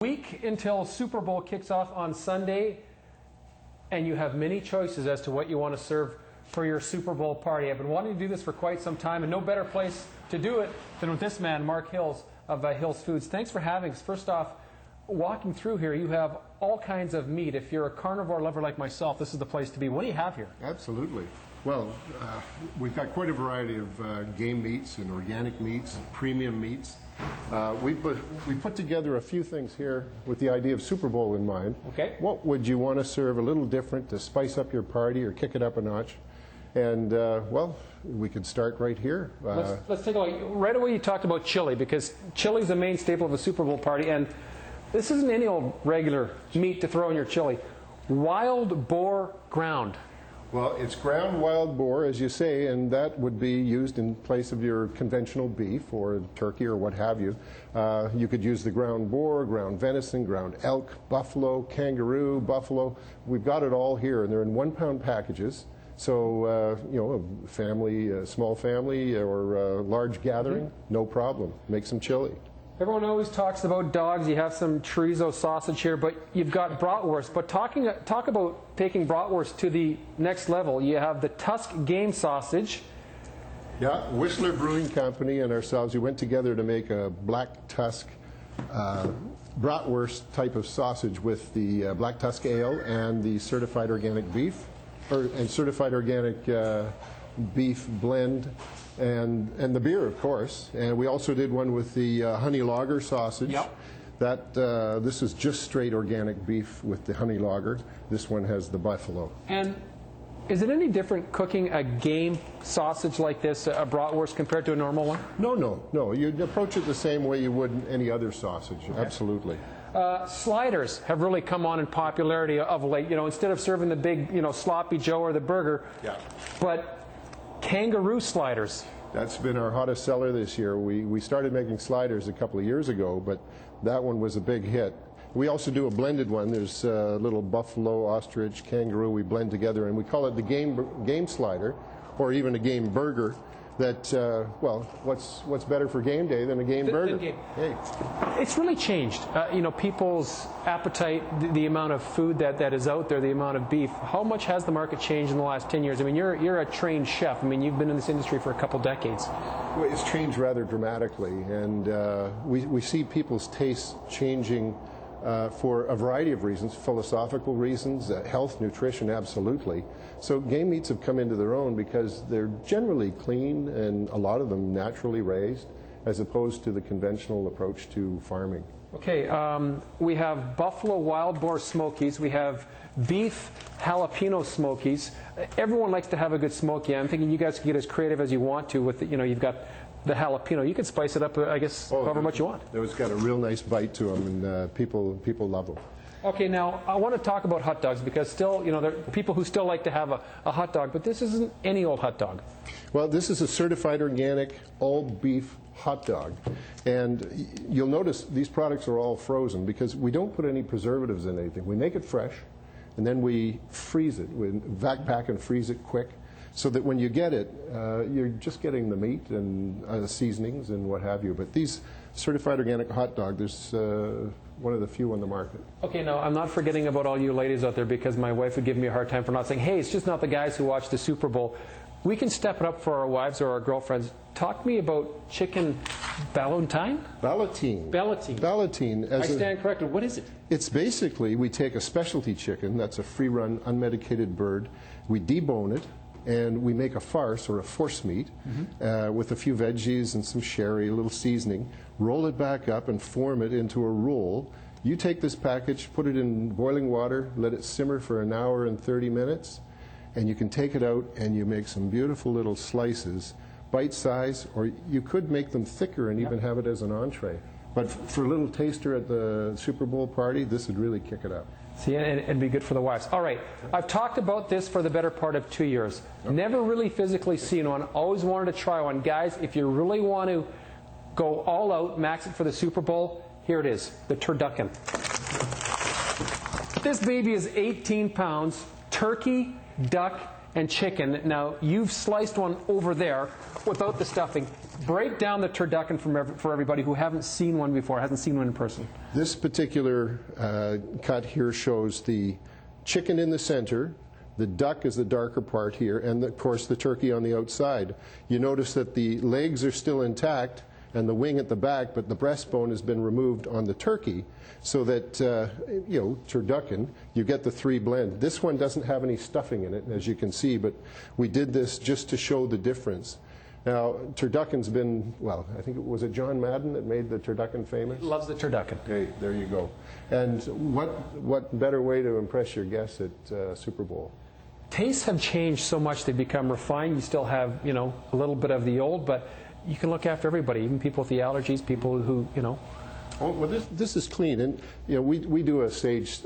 Week until Super Bowl kicks off on Sunday, and you have many choices as to what you want to serve for your Super Bowl party. I've been wanting to do this for quite some time, and no better place to do it than with this man, Mark Hills of Hills Foods. Thanks for having us. First off, walking through here, you have all kinds of meat. If you're a carnivore lover like myself, this is the place to be. What do you have here? Absolutely. Well, we've got quite a variety of game meats and organic meats and premium meats. We put together a few things here with the idea of Super Bowl in mind. Okay. What would you want to serve a little different to spice up your party or kick it up a notch? And, well, we could start right here. Let's take a look. Right away you talked about chili, because chili is the main staple of a Super Bowl party, and this isn't any old regular meat to throw in your chili. Wild boar ground. Well, it's ground wild boar, as you say, and that would be used in place of your conventional beef or turkey or what have you. You could use the ground boar, ground venison, ground elk, buffalo, kangaroo, buffalo. We've got it all here, and they're in 1 pound packages. So, you know, a family, a small family or a large gathering, no problem. Make some chili. Everyone always talks about dogs. You have some chorizo sausage here, but you've got bratwurst. But talk about taking bratwurst to the next level. You have the Tusk game sausage. Yeah, Whistler Brewing Company and ourselves, we went together to make a black tusk bratwurst type of sausage with the black tusk ale and the certified organic beef, and certified organic beef blend. And the beer, of course. And we also did one with the honey lager sausage. Yep. This is just straight organic beef with the honey lager. This one has the buffalo. And is it any different cooking a game sausage like this, a bratwurst, compared to a normal one? No. You'd approach it the same way you would any other sausage. Okay. Absolutely. Sliders have really come on in popularity of late. You know, instead of serving the big, sloppy Joe or the burger. Yeah. But kangaroo sliders. That's been our hottest seller this year. We started making sliders a couple of years ago, but that one was a big hit. We also do a blended one. There's a little buffalo, ostrich, kangaroo we blend together, and we call it the game slider, or even a game burger. That, well, what's better for game day than a game burger? Hey. It's really changed. People's appetite, the amount of food that is out there, the amount of beef. How much has the market changed in the last 10 years? I mean, you're a trained chef. I mean, you've been in this industry for a couple decades. Well, it's changed rather dramatically, and we see people's tastes changing for a variety of reasons, philosophical reasons, health, nutrition, absolutely. So game meats have come into their own because they're generally clean and a lot of them naturally raised, as opposed to the conventional approach to farming. Okay, we have buffalo wild boar smokies. We have beef jalapeno smokies. Everyone likes to have a good smoky. I'm thinking you guys can get as creative as you want to with, you've got the jalapeno. You can spice it up, I guess, however much you want. It's got a real nice bite to them, and people love them. Okay, now I want to talk about hot dogs because still, there are people who still like to have a hot dog, but this isn't any old hot dog. Well, this is a certified organic, all-beef hot dog. And you'll notice these products are all frozen because we don't put any preservatives in anything. We make it fresh, and then we freeze it. We vac pack and freeze it quick, so that when you get it, you're just getting the meat and seasonings and what have you. But these certified organic hot dog, there's one of the few on the market. Okay, now I'm not forgetting about all you ladies out there, because my wife would give me a hard time for not saying, hey, it's just not the guys who watch the Super Bowl. We can step it up for our wives or our girlfriends. Talk to me about chicken Valetine? Valetine. Valetine. Valetine. I stand corrected. What is it? It's basically, we take a specialty chicken, that's a free-run, unmedicated bird. We debone it, and we make a farce or a force meat with a few veggies and some sherry, a little seasoning, roll it back up and form it into a roll. You take this package, put it in boiling water, let it simmer for an hour and 30 minutes, and you can take it out and you make some beautiful little slices, bite size, or you could make them thicker and even have it as an entree. But for a little taster at the Super Bowl party, this would really kick it up. See, and be good for the wives. All right, I've talked about this for the better part of 2 years. Okay. Never really physically seen one. Always wanted to try one. Guys, if you really want to go all out, max it for the Super Bowl, here it is, the Turducken. This baby is 18 pounds, turkey, duck, and chicken. Now, you've sliced one over there without the stuffing. Break down the turducken for everybody who hasn't seen one before, hasn't seen one in person. This particular cut here shows the chicken in the center, the duck is the darker part here, and of course the turkey on the outside. You notice that the legs are still intact and the wing at the back, but the breastbone has been removed on the turkey, so that, you know, turducken, you get the three blend. This one doesn't have any stuffing in it, as you can see, but we did this just to show the difference. Now, turducken's been, well, I think it was John Madden that made the turducken famous? Loves the turducken. Okay, there you go. And what better way to impress your guests at Super Bowl? Tastes have changed so much, they've become refined. You still have, you know, a little bit of the old, but you can look after everybody, even people with the allergies, people who, you know. Oh, well, this is clean, and you know, we do a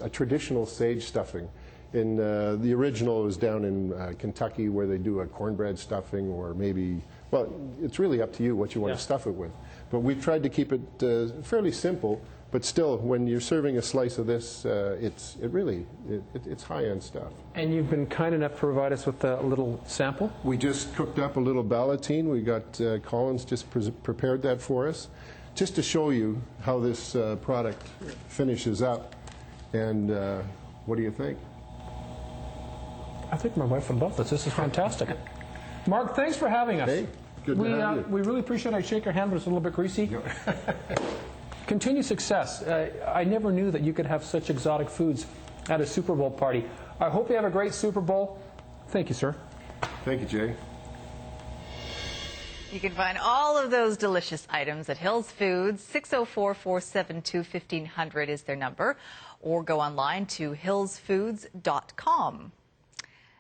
traditional sage stuffing. In the original is down in Kentucky, where they do a cornbread stuffing, or maybe, well, it's really up to you what you want to stuff it with. But we've tried to keep it fairly simple, but still, when you're serving a slice of this, it's high-end stuff. And you've been kind enough to provide us with a little sample. We just cooked up a little Valetine. We got Collins just prepared that for us, just to show you how this product finishes up. And what do you think? I think my wife would love this. This is fantastic. Mark, thanks for having us. Hey, good to have you. We really appreciate it. I shake your hand, but it's a little bit greasy. Continue success. I never knew that you could have such exotic foods at a Super Bowl party. I hope you have a great Super Bowl. Thank you, sir. Thank you, Jay. You can find all of those delicious items at Hills Foods. 604-472-1500 is their number, or go online to hillsfoods.com.